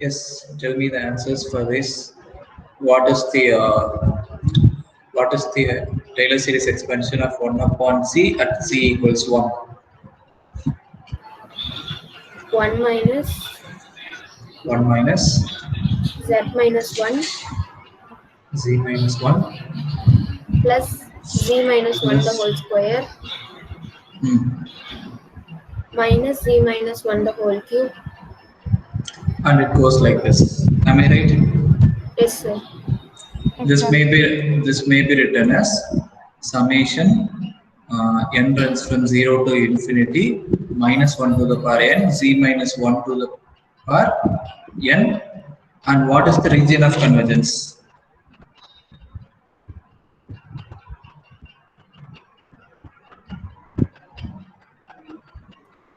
Yes, tell me the answers for this. What is the Taylor series expansion of 1 upon z at z equals 1? 1 minus 1 minus z minus 1 z minus 1 plus z minus 1 the plus whole square minus z minus 1 the whole cube. and it goes like this. Am I right? Yes, sir. This may be written as summation n runs from 0 to infinity minus 1 to the power n z minus 1 to the power n, and what is the region of convergence?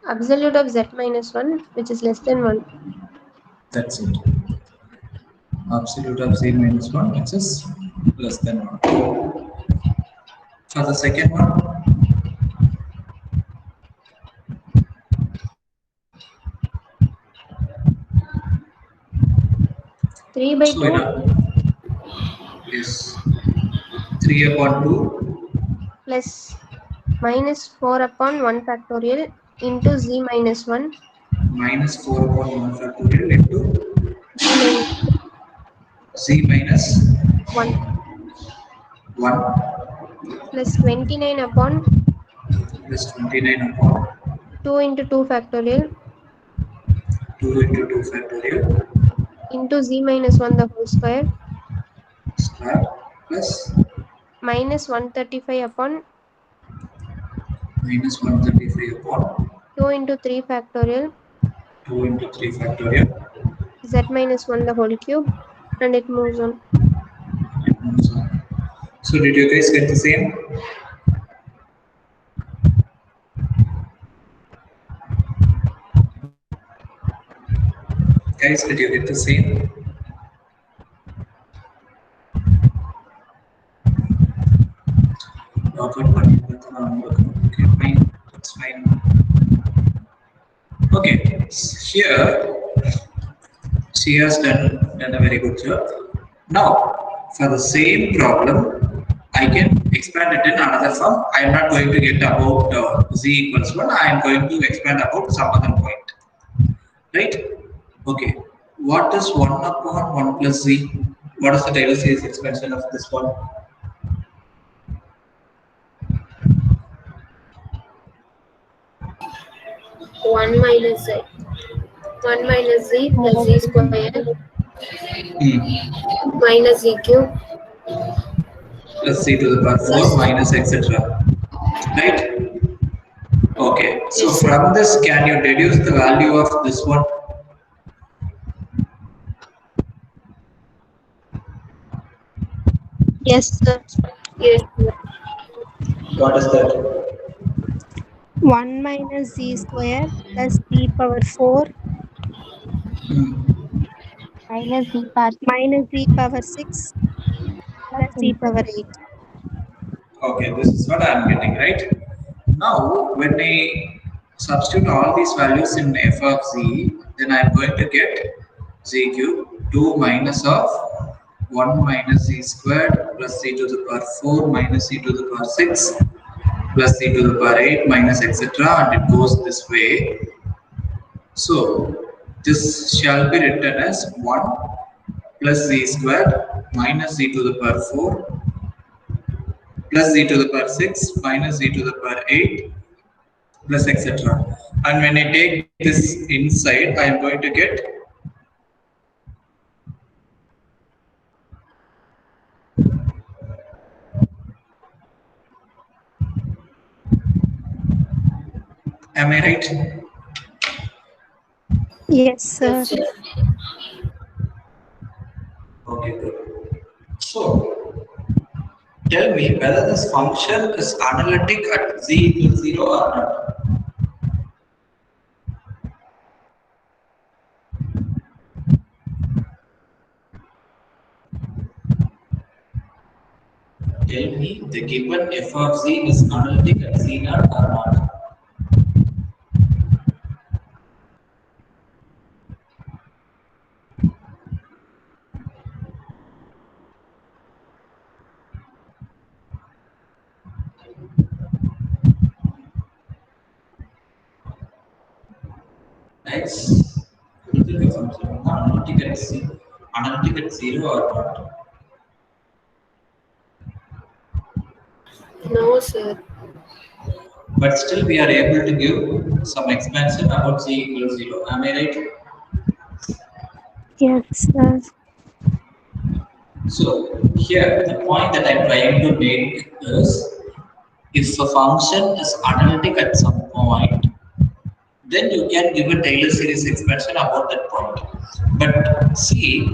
Absolute of z minus 1, which is less than 1. That's it. Absolute of z minus 1, which is less than 1. For the second one, 3 by so 2 is 3 upon 2 plus minus 4 upon 1 factorial into z minus 1 minus 4 upon 1 factorial into z minus z minus 1 1 plus 29 upon plus 29 upon 2 into 2 factorial 2 into 2 factorial into z minus 1 the whole square square plus minus 135 upon minus 135 upon 2 into 3 factorial 2 into 3 factorial. z minus 1 the whole cube, and it moves on. So did you guys get the same? Guys, did you get the same? Okay, fine. That's fine. Okay, here she has done a very good job. Now, for the same problem, I can expand it in another form. I am not going to get about z equals 1. I am going to expand about some other point. Right? Okay. What is 1 upon 1 plus z? What is the Taylor series expansion of this one? 1 minus z. 1 minus z plus z square minus z cube Plus z to the power 4 minus etc. Right? Okay. So Yes. from this, can you deduce the value of this one? Yes, sir. Yes, sir. What is that? 1 minus z square plus z power 4 minus z power 6 plus z power 8. Okay, this is what I am getting, right? Now, when I substitute all these values in f of z, then I am going to get z cube 2 minus of 1 minus z squared plus z to the power 4 minus z to the power 6 plus z to the power 8 minus etc. and it goes this way. So, this shall be written as 1 plus z squared minus z to the power 4 plus z to the power 6 minus z to the power 8 plus etc. And when I take this inside, I am going to get am I right? Yes, sir. Yes, sir. Okay, good. So, tell me whether this function is analytic at z equals 0 or not. Tell me the given f of z is analytic at z naught or not. Yes. Critical function. Analytic at zero or not. No, sir. But still we are able to give some expansion about z equals 0. Am I right? Yes, sir. So here the point that I'm trying to make is if a function is analytic at some point, then you can give a Taylor series expansion about that point. But see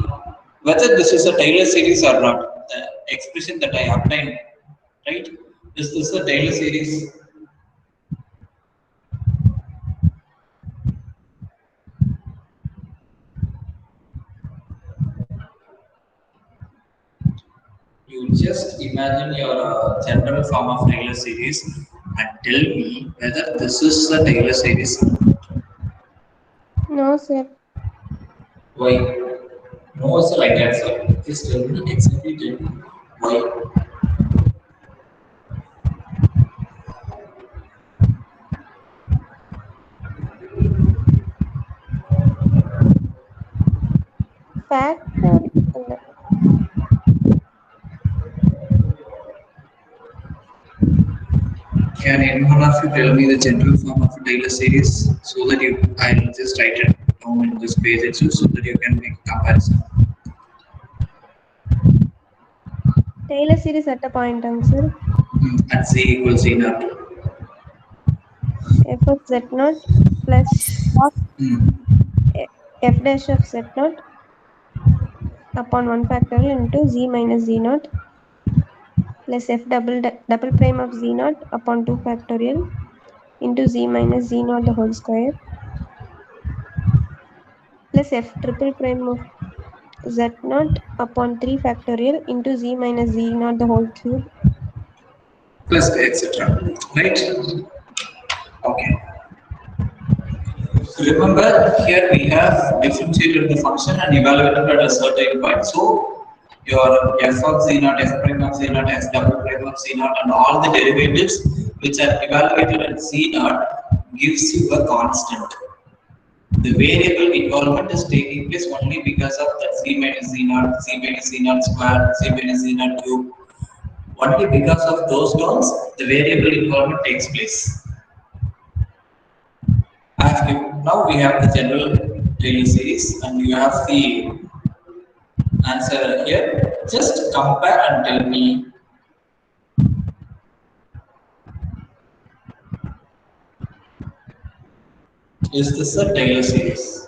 whether this is a Taylor series or not. The expression that I obtained, right? Is this a Taylor series? You just imagine your general form of Taylor series and tell me whether this is the Taylor series. No, sir. Why? No is the right answer. Just tell me exactly tell me why. Factor. Can any one of you tell me the general form of a Taylor series so that you I'll just write it down in this page itself so that you can make a comparison. Taylor series at a point answer. At z equals z naught. F of z naught plus Mm. f dash of z naught upon 1 factorial into z minus z naught plus f double prime of z naught upon 2 factorial into z minus z naught the whole square plus f triple prime of z naught upon 3 factorial into z minus z naught the whole cube. Plus etc. Right? Okay. Remember, here we have differentiated the function and evaluated at a certain point. So, your f of z naught, f prime of z naught, f double prime of z naught, and all the derivatives which are evaluated at z naught gives you a constant. The variable involvement is taking place only because of that z minus z naught, z minus z naught square, z minus z naught cube. Only because of those terms, the variable involvement takes place. Now we have the general Taylor series and you have the answer here. Just compare and tell me, is this a Taylor series?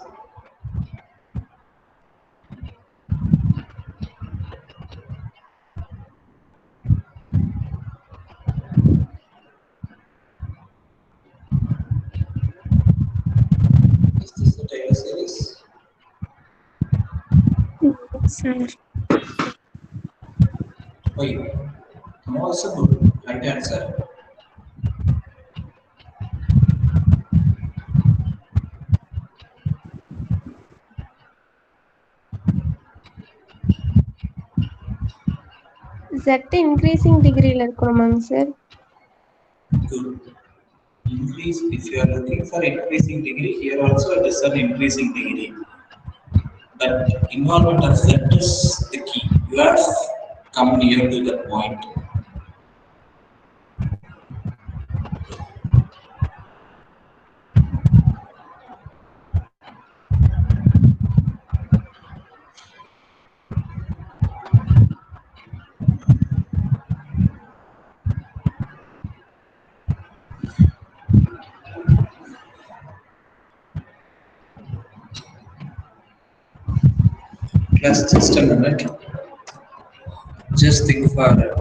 Is this a Taylor series? Sir. Wait, no is a good right answer. Z increasing degree இருக்கணுமாங்க sir? Good. Increase, if you are looking for increasing degree, here also it is an increasing degree. But involvement of Z is the key. You have come near to that point. Just a minute. Just think for it.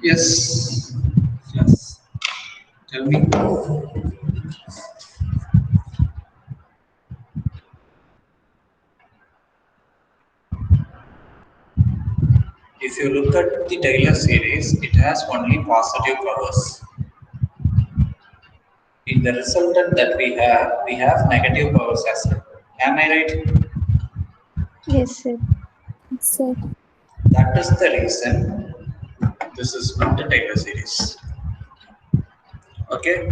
Yes. Yes. Tell me. If you look at the Taylor series, it has only positive powers. In the resultant that we have negative powers as well. Am I right? Yes, sir. So, That is the reason this is not a Taylor series. Okay,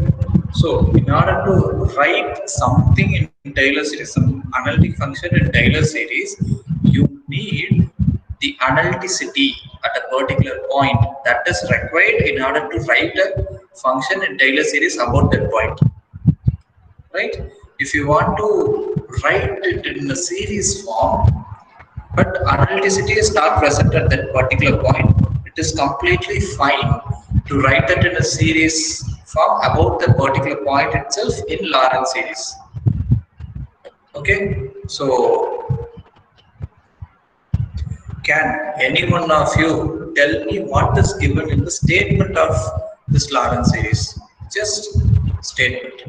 so in order to write something in Taylor series, some analytic function in Taylor series, you need the analyticity at a particular point that is required in order to write a function in Taylor series about that point, right? If you want to write it in a series form, but analyticity is not present at that particular point, it is completely fine to write that in a series form about the particular point itself in Laurent series. Okay, so can any one of you tell me what is given in the statement of this Laurent series? Just statement.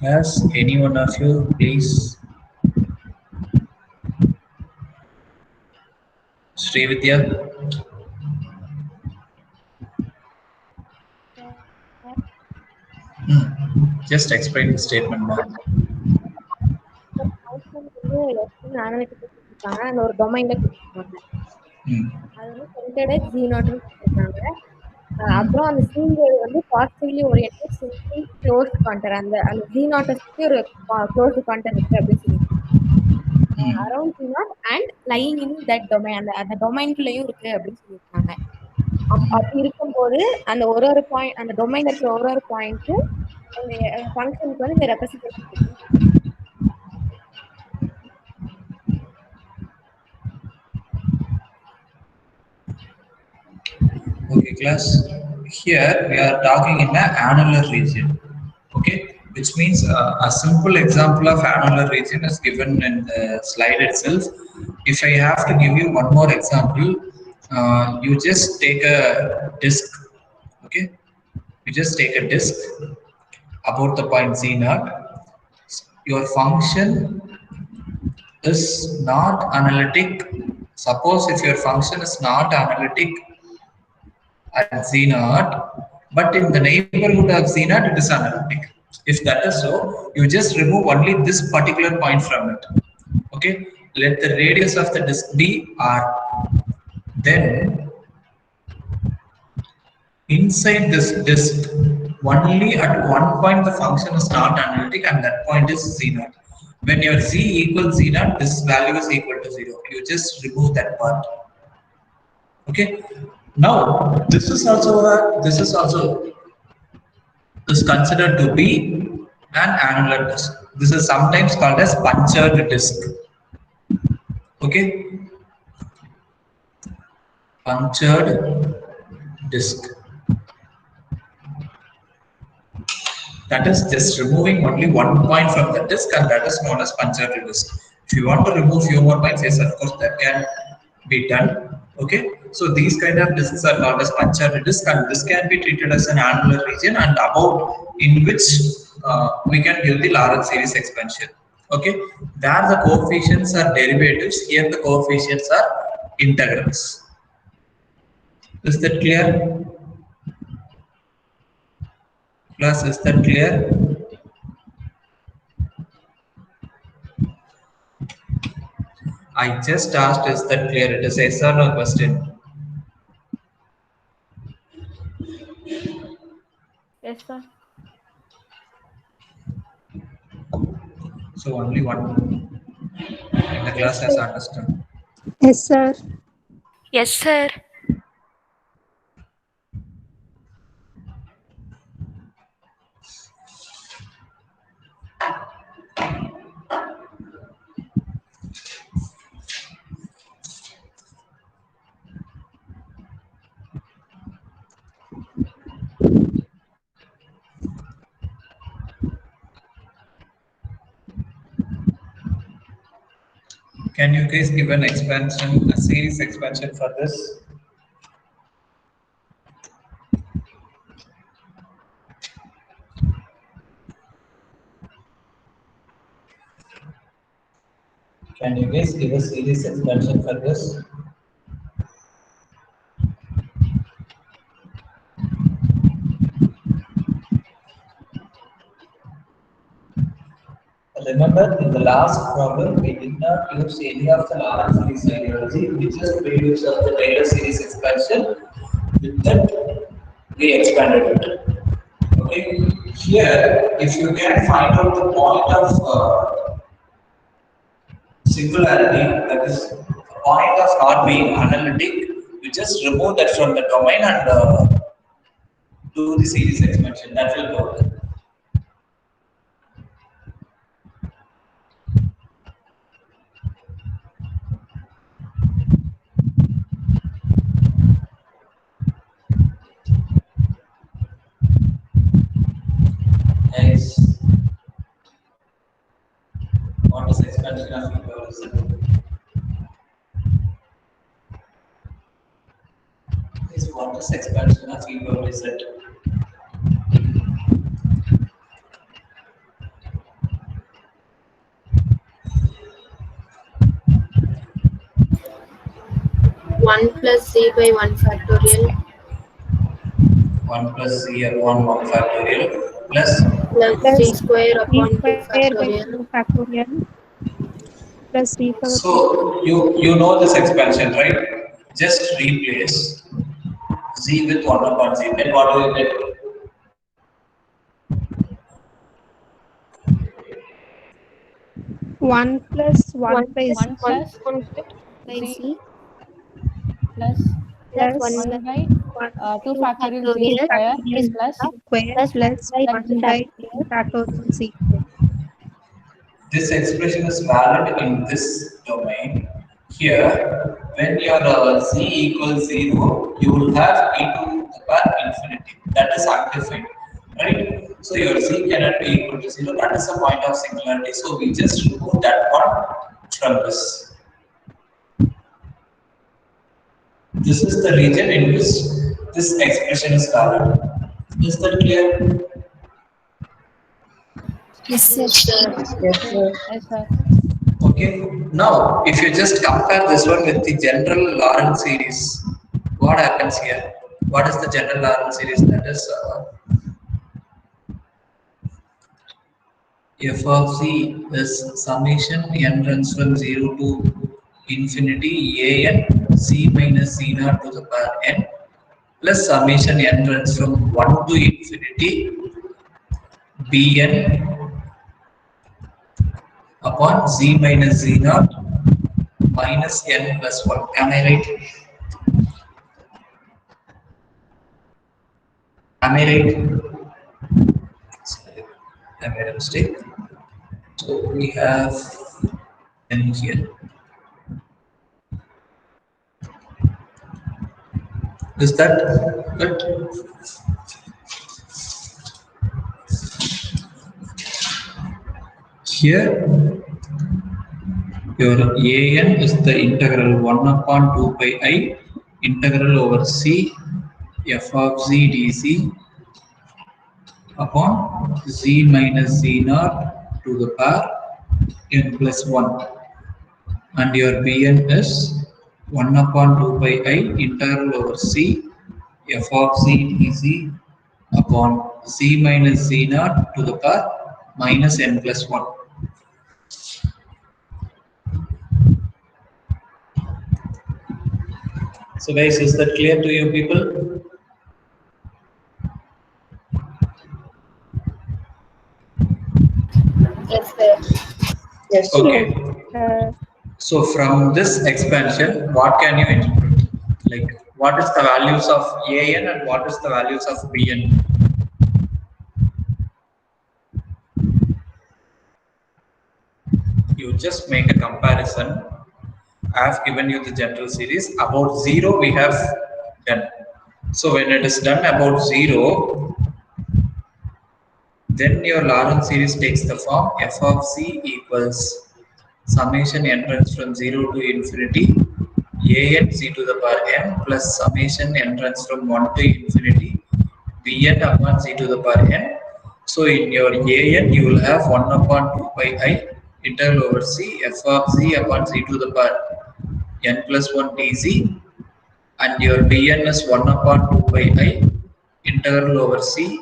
Yes, any one of you, please. Srividya, just explain the statement more. function வந்து எஸ்ன்னு analytical கொடுத்துருக்காங்க அந்த ஒரு டொமைன்ல கொடுத்துருக்காங்க. Hmm. அது வந்து centred G நாட்னு கொடுத்துருக்காங்க. Hmm. அப்புறம் அந்த சிங்கிள் வந்து positively oriented single closed contour அந்த அந்த ஜி நாட்டை சுற்றி ஒரு க்ளோஸ்ட் கான்டர் இருக்கு அப்படின்னு சொல்லியிருக்காங்க. Hmm. Around G naught and lying in that domain அந்த அந்த டொமைன்குள்ளேயும் இருக்கு அப்படின்னு சொல்லியிருக்காங்க. அப்படி இருக்கும்போது அந்த ஒரு ஒரு பாயிண்ட் அந்த டொமைன்ல இருக்கிற ஒரு ஒரு பாயிண்ட்டும் இந்த ஃபங்க்ஷனுக்கு வந்து இந்த ரெப்ரசன்டேஷன் இருக்கு. Okay, class. Here we are talking in the annular region. Okay, which means a simple example of annular region is given in the slide itself. If I have to give you one more example, you just take a disk. Okay, you just take a disk about the point Z naught. Your function is not analytic. Suppose if your function is not analytic at Z naught, but in the neighborhood of Z naught, it is analytic. If that is so, you just remove only this particular point from it. Okay, let the radius of the disk be R. Then inside this disk, only at one point the function is not analytic, and that point is Z naught. When your Z equals Z naught, this value is equal to 0. You just remove that part. Okay. Now this is also is considered to be an annular disk. This is sometimes called as punctured disk. Okay, punctured disk. That is just removing only one point from the disk, and that is known as punctured disk. If you want to remove few more points, yes, of course, that can be done. Okay, so these kind of disks are called as punctured disk, and this can be treated as an annular region, and about in which we can give the Laurent series expansion. Okay, there the coefficients are derivatives. Here the coefficients are integrals. Is that clear? Class, is that clear? I just asked, is that clear? It is yes or no question. Yes, sir. So only one in the class has understood. Yes, sir. Yes, sir. Can you guys give an expansion, a series expansion for this? Can you guys give a series expansion for this? Remember, in the last problem, we did not use any of the Laurent series ideology. We just made use of the Taylor series expansion. With that, we expanded it. Okay. Here, if you can find out the point of singularity, that is a point of not being analytic, you just remove that from the domain and do the series expansion. That will work. Hence, what is expansion of equals? Is what is expansion of ego is it? One plus z by 1 factorial 1 plus c upon 1 factorial plus. plus Plus 3 square c upon 2 square by factorial 2 factorial plus c power 3. So you know this expansion, right? Just replace z with 1 upon z. Then what do you get? 1 plus 1 1 by z plus 1 plus by z z plus plus 1 by 1 2 2 factorial z factorial square z plus square plus 1 by 2 factorial z. This expression is valid in this domain. Here, when your z equals 0, you will have e to the power infinity. That is undefined, right? So your z cannot be equal to 0. That is the point of singularity. So we just remove that one from this. This is the region in which this expression is valid. Is that clear? Yes, sir. Yes, sir. Yes, sir. Yes, sir. Okay. Now, if you just compare this one with the general Laurent series, what happens here? What is the general Laurent series? That is f of c is summation n runs from 0 to infinity a n c minus c naught to the power n plus summation n runs from 1 to infinity b n upon z minus z naught minus n plus 1. Am I right? Am I right? Sorry, I made a mistake. So we have n here. Is that good? Here, your an is the integral 1 upon 2 pi I integral over c f of z dz upon z minus z naught to the power n plus 1. And your bn is 1 upon 2 pi I integral over c f of z dz upon z minus z naught to the power minus n plus 1. So guys, is that clear to you people? Yes, sir. Yes. Okay. So from this expansion, what can you interpret? Like what is the values of an and what is the values of bn? You just make a comparison. I have given you the general series. About 0 we have done. So when it is done about 0, then your Laurent series takes the form f of c equals summation n runs from 0 to infinity an c to the power n plus summation n runs from 1 to infinity bn upon c to the power n. So in your an you will have 1 upon 2 pi I integral over c f of c upon c to the power n plus 1 dz, and your dn is 1 upon 2 pi I integral over c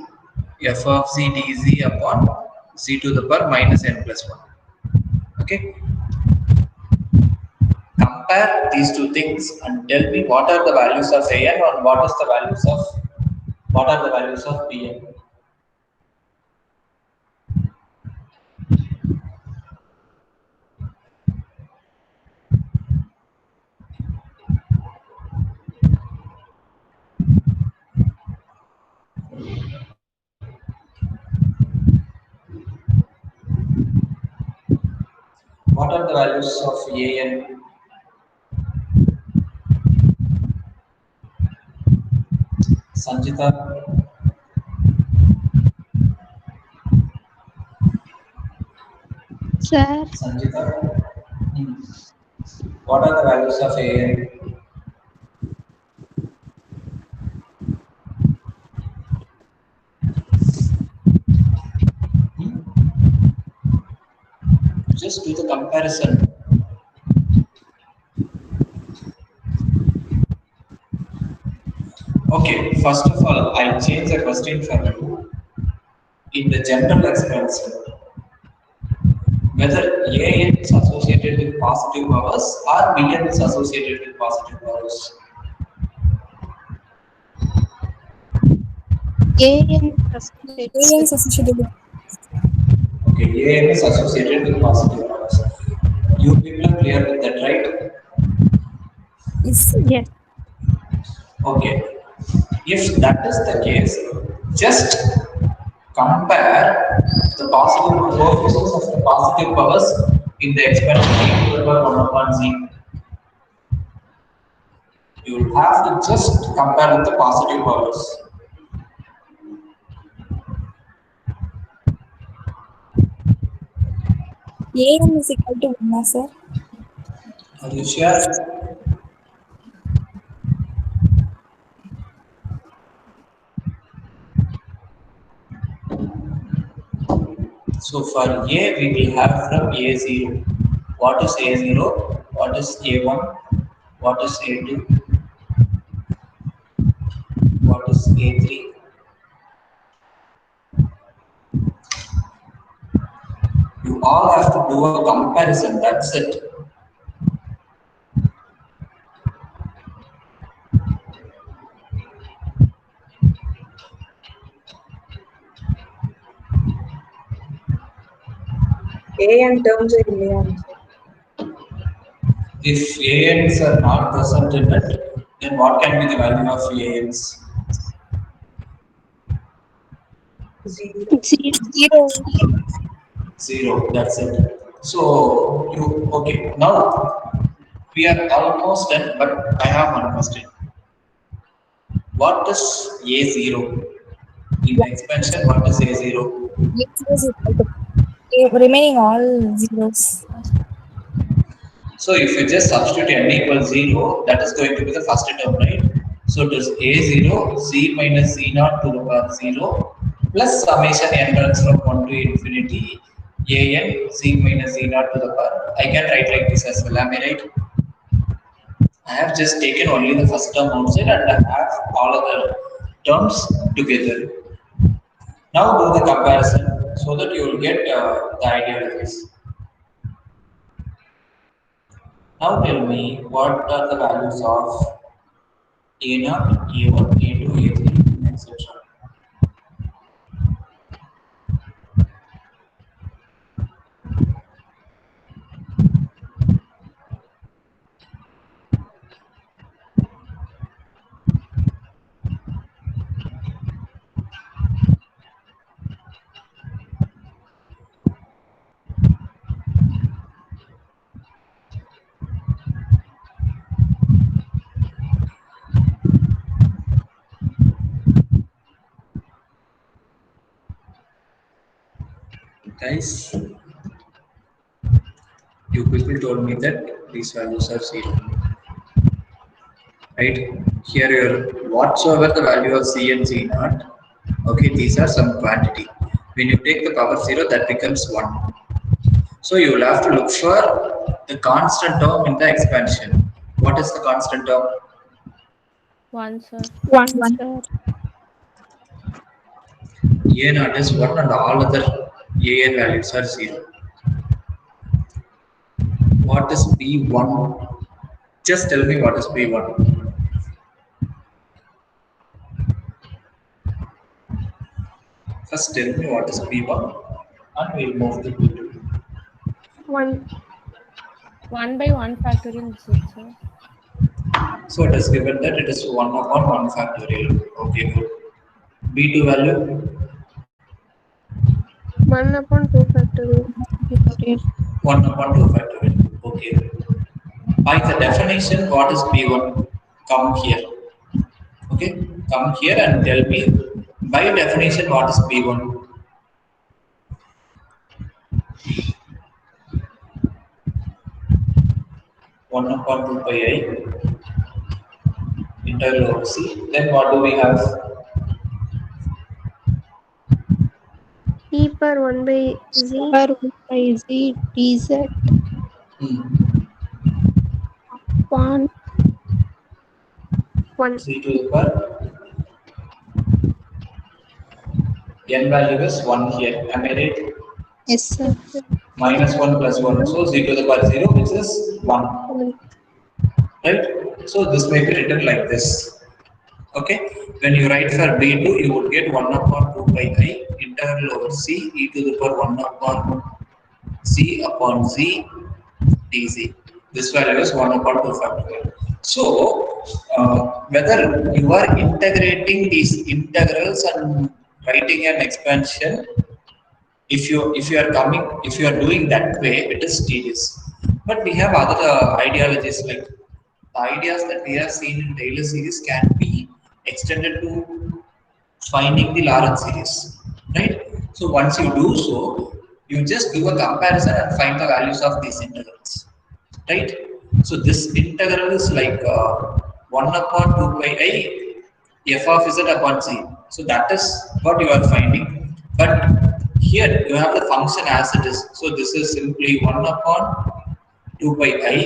f of c dz upon c to the power minus n plus 1. Okay, compare these two things and tell me what are the values of an and what are the values of bn. What are the values of an? Sanjita, Sir, Sanjita, hmm. What are the values of an? Hmm? Just do the comparison. Okay, first of all, I'll change the question for you. In the general expansion, whether an is associated with positive powers or bn is associated with positive powers. AN associated AN with is associated with Okay, an is associated with positive powers. You people are clear with that, right? is yes. Okay. If that is the case, just compare the positive coefficients of the positive powers in the expansion e to the power 1 upon z. You have to just compare with the positive powers. AN is equal to 1, sir. Are you sure? So for A, we will have from A0. What is A0? What is A1? What is A2? What is A3? You all have to do a comparison. That's it. AN terms are இல்லையா If ANs are not present in it, then what can be the value of ANs? 0. Zero. 0. Zero. That's it. So you okay? Now we are almost done, but I have one question. What is A0 in the expansion? What is A0? A0 is equal to remaining all zeros. So if you just substitute n equals 0, that is going to be the first term, right? So it is a0 z minus z naught to the power 0 plus summation n runs from 1 to infinity an z minus z naught to the power. I can write like this as well, am I right? I have just taken only the first term outside and I have all other terms together. Now do the comparison so that you will get the idea of this. Now tell me what are the values of A0, A1, A2, A3, etc. Guys, you people told me that these values are zero, right? Here, your whatsoever the value of C and Z naught, okay, these are some quantity. When you take the power zero, that becomes one. So you will have to look for the constant term in the expansion. What is the constant term? One, sir. One, sir. A naught is one and all other A n values are zero. What is B1? Just tell me what is B1. First tell me what is B1 and we'll move to B2. One. 1 by 1 factorial is it, sir? So it is given that it is 1 upon 1 factorial. Okay, good. B2 value 1/2 factorial. 1 upon 2 factorial. Okay. By the definition, what is B1? Come here. Okay, come here and tell me by definition what is B1? 1 upon 2 pi I integral over C. Then what do we have? E per 1 by Z. Per 1 by Z dz Hmm. upon 1. C to the power n value is 1 here. Am I right? S sir. Yes, sir. Minus 1 plus 1. So z to the power 0, which is 1. 1. Right? So this may be written like this. Okay? When you write for B2, you would get 1 upon 2 pi I integral over C e to the power 1 upon C upon Z dz. This value is 1 upon 2 factorial. So, whether you are integrating these integrals and writing an expansion, if you are doing that way, it is tedious. But we have other ideologies, like the ideas that we have seen in Taylor series can be extended to finding the Laurent series, right? So once you do so, you just do a comparison and find the values of these integrals, right? So this integral is like 1 upon 2 pi I f of z upon z. So that is what you are finding. But here you have the function as it is. So this is simply 1 upon 2 pi I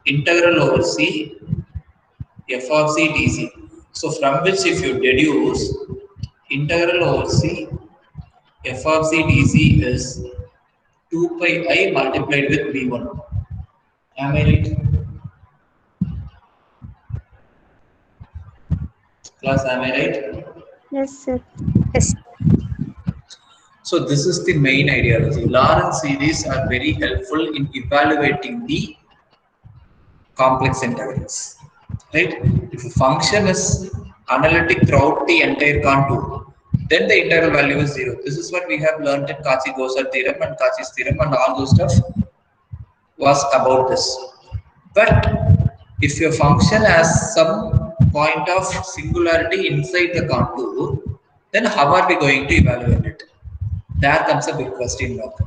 integral over c f of c dz. So from which if you deduce integral over c f of c dz is 2 pi I multiplied with b1. Am I right? Class, am I right? Yes, sir. S So this is the main ideology. Laurent series are very helpful in evaluating the complex integrals. Right? If a function is analytic throughout the entire contour, then the integral value is zero. This is what we have learned in Cauchy-Gosar theorem and Cauchy's theorem and all those stuff was about this. But if your function has some point of singularity inside the contour, then how are we going to evaluate it? There comes a big question mark.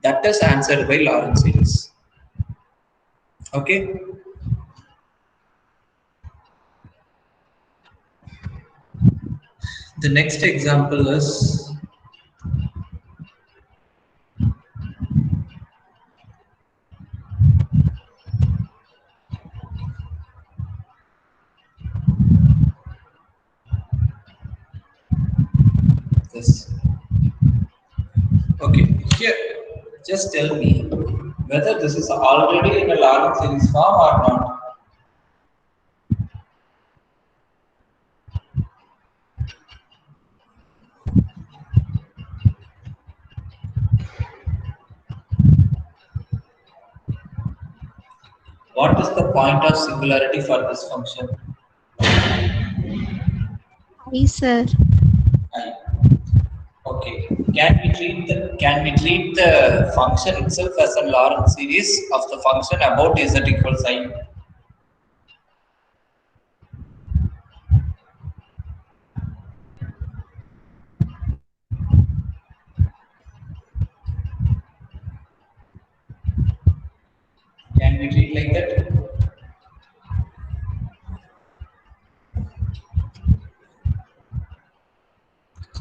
That is answered by Laurent series. Okay. The next example is this. Okay. Here, just tell me whether this is already in a Laurent series form or not. What is the point of singularity for this function? I, sir. I. Okay. Can we treat the function itself as a Laurent series of the function about z equals I? Can we treat like that?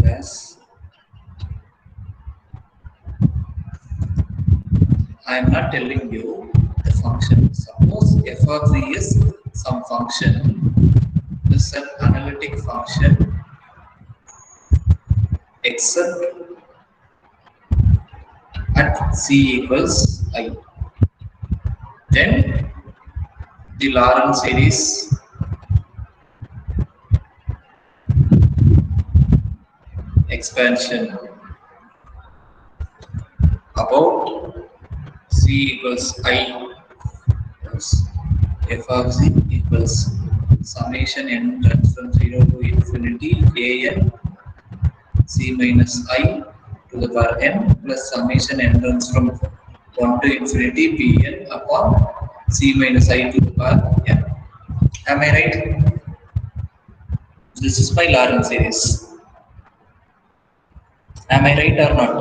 Yes. I am not telling you the function. Suppose f of z is some function. This is an analytic function except at c equals I. Then the Laurent series expansion about c equals I plus f of z equals summation n tends from 0 to infinity a n c minus I to the power n plus summation n runs from 1 to infinity Bn upon c minus I to the power n. Am I right? This is my Laurent series. Am I right or not?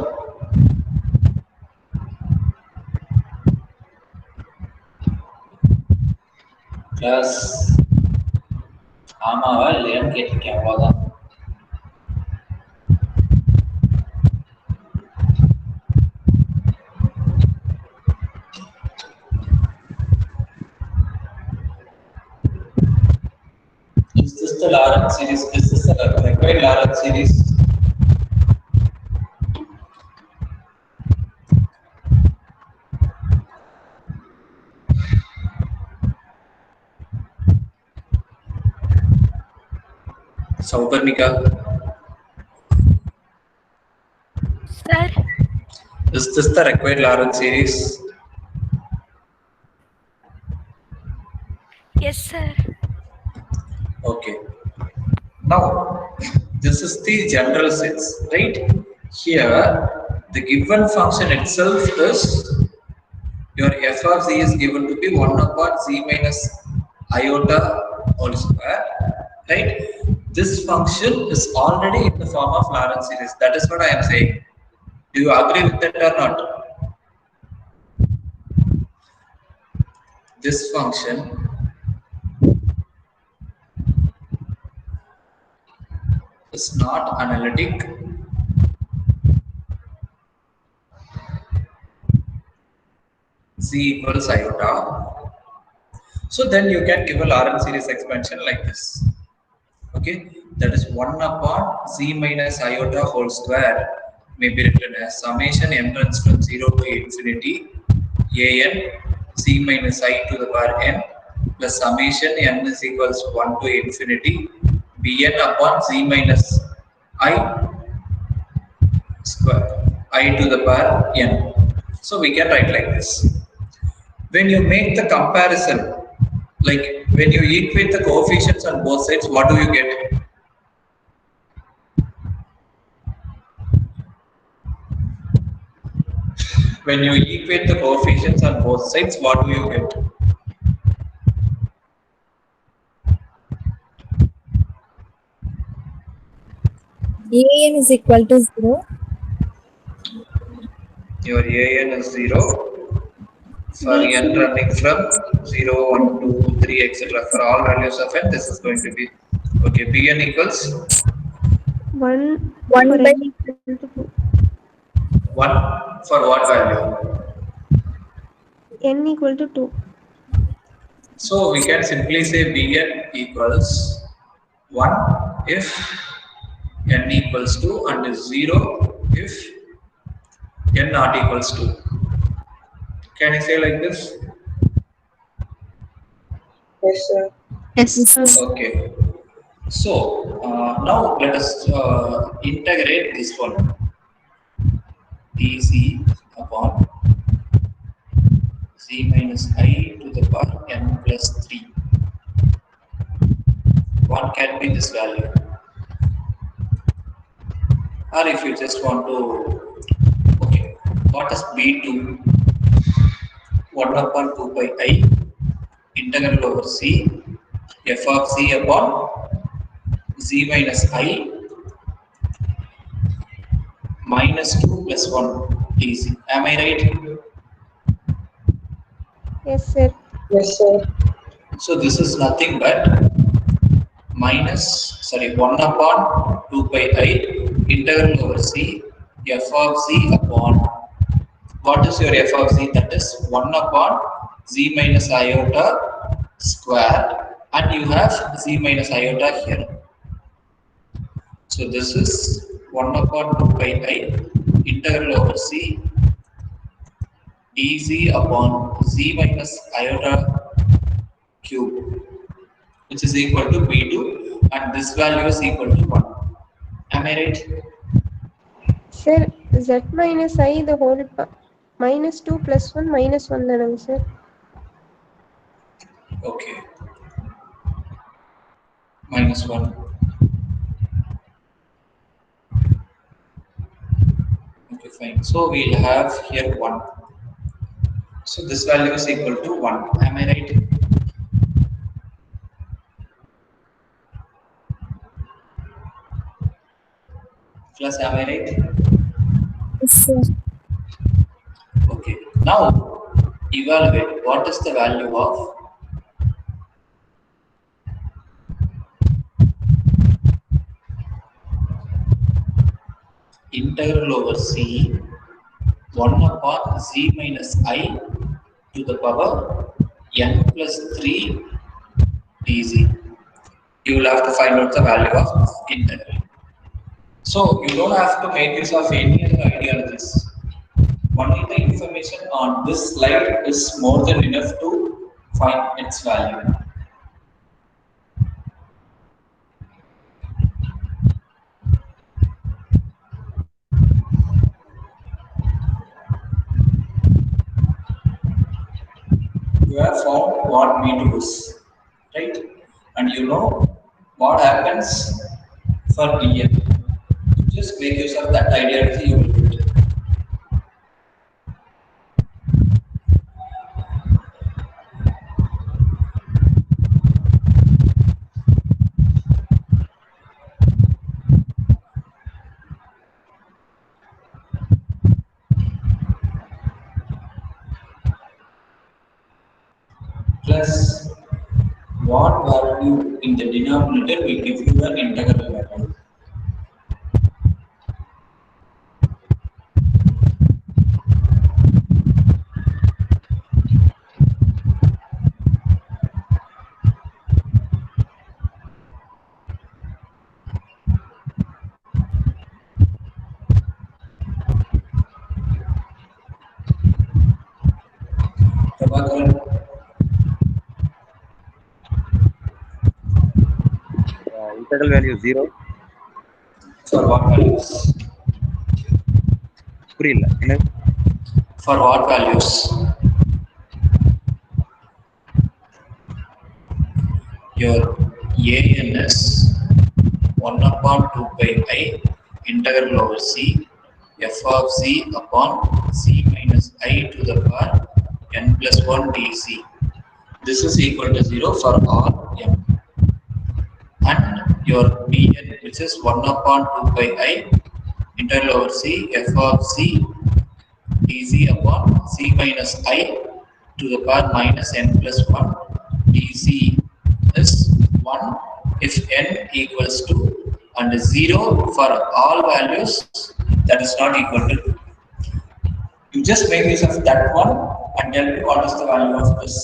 Class ஆமாவா இல்லையான்னு கேட்டிருக்கேன் அவ்வளோதான். Is this the Laurent series? Is this the required Laurent series? Sauparnika, Sir, is this the required Laurent series? yes, sir. Okay. Now, this is the general sense, right? Here, the given function itself is your f of z is given to be 1 upon z minus iota whole square, right? This function is already in the form of Laurent series. That is what I am saying. Do you agree with that or not? This function is not analytic. Z equals iota. So then you can give a Laurent series expansion like this. Okay, that is 1 upon z minus iota whole square may be written as summation n runs from 0 to infinity a n c minus I to the power n plus summation n is equals 1 to infinity b n upon z minus I square I to the power n. So we can write like this. When you make the comparison, like when you equate the coefficients on both sides, what do you get? When you equate the coefficients on both sides, what do you get? AN is equal to 0. Your AN is 0 for BC n running from 0, 1, 2, 3, etc. For all values of n, this is going to be okay. Bn equals 1 1 for by n equal to 2. 1 for what value? N equal to 2. So we can simply say Bn equals 1 if n equals 2 and is 0 if n not equals 2. Can I say like this? Yes, sir. Yes, sir. Okay. So now let us integrate this one. dc upon z minus I to the power n plus 3. 1 can be this value. Or if you just want to, okay, what is B2? 1 upon 2 by I integral over C f of c upon z minus I minus 2 plus 1 dz. Am I right? Yes, sir. Yes, sir. So this is nothing but minus, sorry, 1 upon 2 pi I integral over c f of z upon, what is your f of z? That is 1 upon z minus iota square, and you have z minus iota here. So this is 1 upon 2 pi I integral over c dz upon z minus iota cube, which is equal to b2, and this value is equal to 1. Am I right? Sir, z minus I the whole minus 2 plus 1 minus 1 தானங்க sir? Okay, minus 1. Okay, fine. So we'll have here 1. So this value is equal to 1. Am I right? Plus, am I right? Yes, sir. Okay. Now, evaluate what is the value of integral over c 1 upon z minus I to the power n plus 3 dz. You will have to find out the value of integral. So you don't have to make use of any other ideologies. Only the information on this slide is more than enough to find its value. You have found what B2 is, right? And you know what happens for DN. Just make use of that ideology, you will do it. Plus, what value in the denominator will give you an integral value. Prabhakaran, Integral value 0. for what values? புரியல என்ன For what values? Your AN is 1 upon 2 by I integral over C f of C upon C minus I to the power n plus 1 dc. This is equal to 0 for all n. And your Bn, which is 1 upon 2 by I integral over C f of C dz upon C minus I to the power minus n plus 1 dc is 1 if n equals to and 0 for all values that is not equal to 2. You just make use of that one and tell me what is the value of this.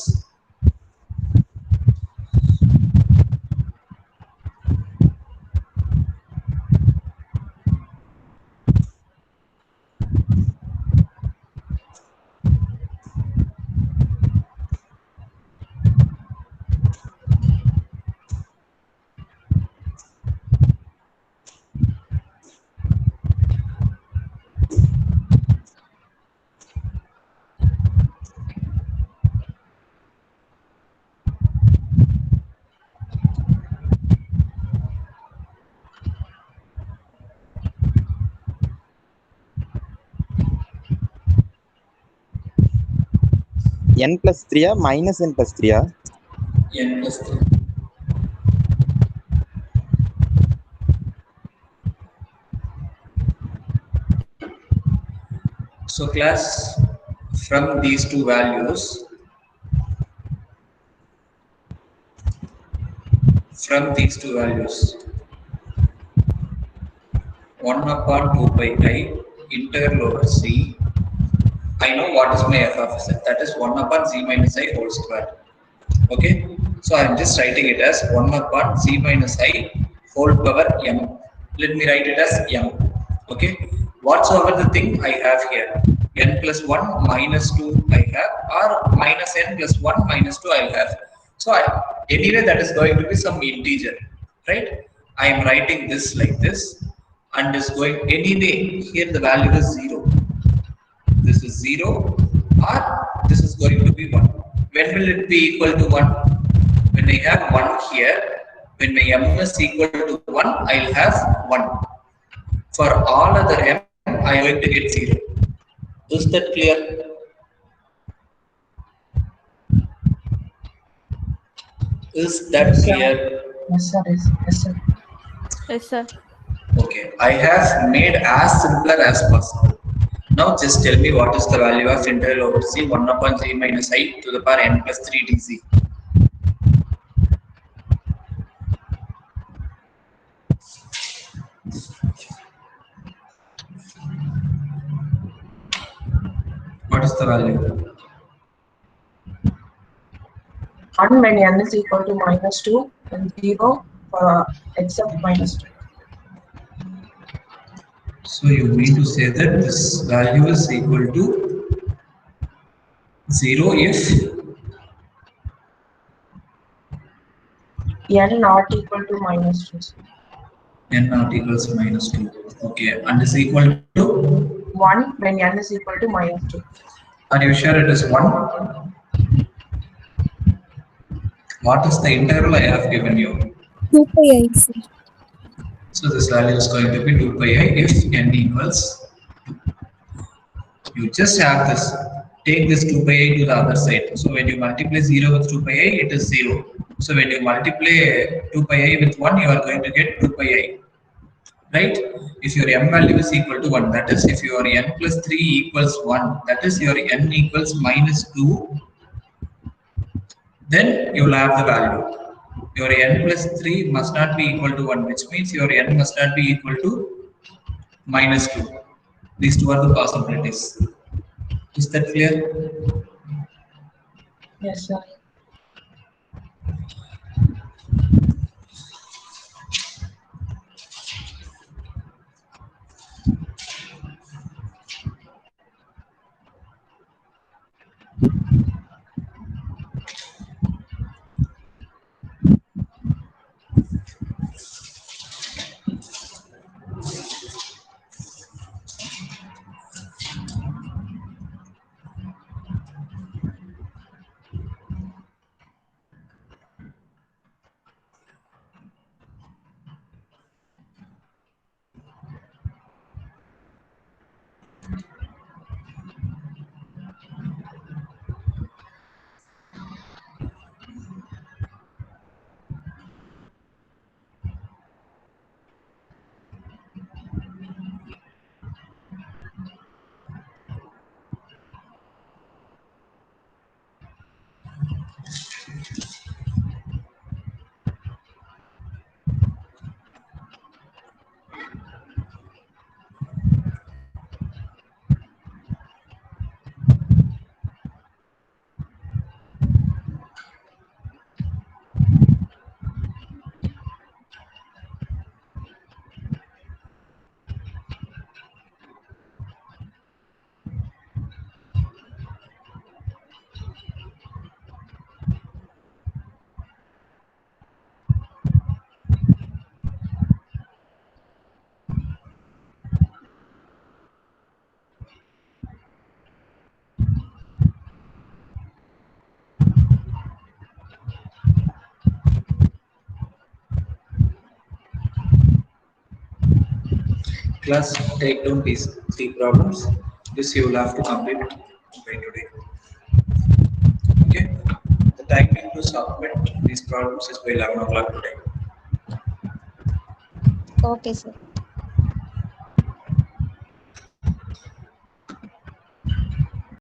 n plus 3 minus n plus 3 n plus 3. So class, from these two values, from these two values, 1 upon 2 pi I integral over c, I know what is my f of z, that is 1 upon z minus I whole square. Okay, so I am just writing it as 1 upon z minus I whole power m. Let me write it as m. Okay, whatsoever the thing I have here, n plus 1 minus 2 I have, or minus n plus 1 minus 2 I have. So anyway that is going to be some integer, right? I am writing this like this, and is going anyway here the value is 0. This is 0, or this is going to be 1. When will it be equal to 1? When I have 1 here, when my m is equal to 1, I'll have 1. For all other m, I am going to get 0. Is that clear? Is that Yes, sir. clear? Yes, sir. Yes, sir. Yes, sir. Okay, I have made as simpler as possible. Now just tell me what is the value of integral over c 1 upon z minus I to the power n plus 3 dz. What is the value? 1 when n is equal to minus 2 and 0 for except minus 2. So you mean to say that this value is equal to 0 if N not equal to minus 2. n not equals minus 2. Okay, and is equal to? 1 when n is equal to minus 2. Are you sure it is 1? What is the integral I have given you? 2 pi I, sir. So this value is going to be 2 pi I if n equals. You just have this. Take this 2 pi I to the other side. So when you multiply 0 with 2 pi I, it is 0. So when you multiply 2 pi I with 1, you are going to get 2 pi I. Right? If your m value is equal to 1, that is if your n plus 3 equals 1, that is your n equals minus 2, then you will have the value. Your n plus 3 must not be equal to 1, which means your n must not be equal to minus 2. These two are the possibilities. Is that clear? Yes, sir. Class, take down these three problems. This you will have to complete by today. Okay. The timing to submit these problems is by 11 o'clock today. Okay, sir.